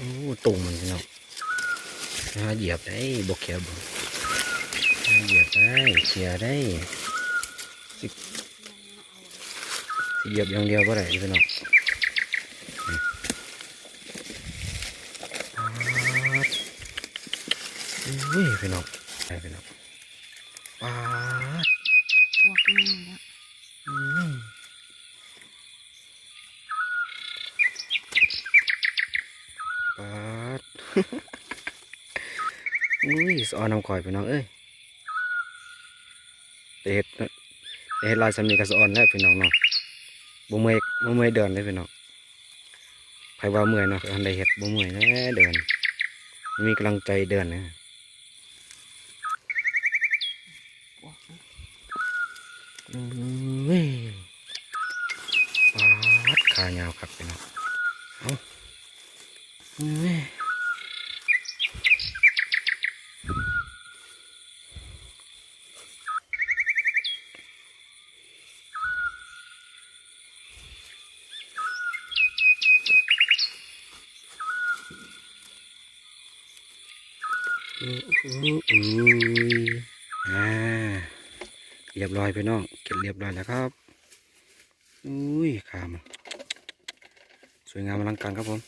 โอ้ตุ่มมันพี่น้องเหยียบได้บกเขียวบกเหยียบได้เขี่ยได้สิเหยียบอย่างเดียวก็ได้พี่น้องอุ้ยพี่น้องได้พี่น้องปาดพวกนี้แล้วปาดอุ้ยสอนน้ำข่อยพี่น้องเอ้ยเฮ็ดลายสำนีกับสอนแล้วพี่น้องเนาะบ่เมื่อยเดินเลยพี่น้องใครว่าเมื่อยเนาะอันใดเฮ็ดบ่เมื่อยแน่เดินมีกำลังใจเดินนะพวกนี้อุ้ยปาดขายาวครับพี่น้องเอาอุ้ยอ่าเรียบร้อยพี่น้องเก็บเรียบร้อยแล้วครับอุ้ยขามสวยงามอลังการครับผม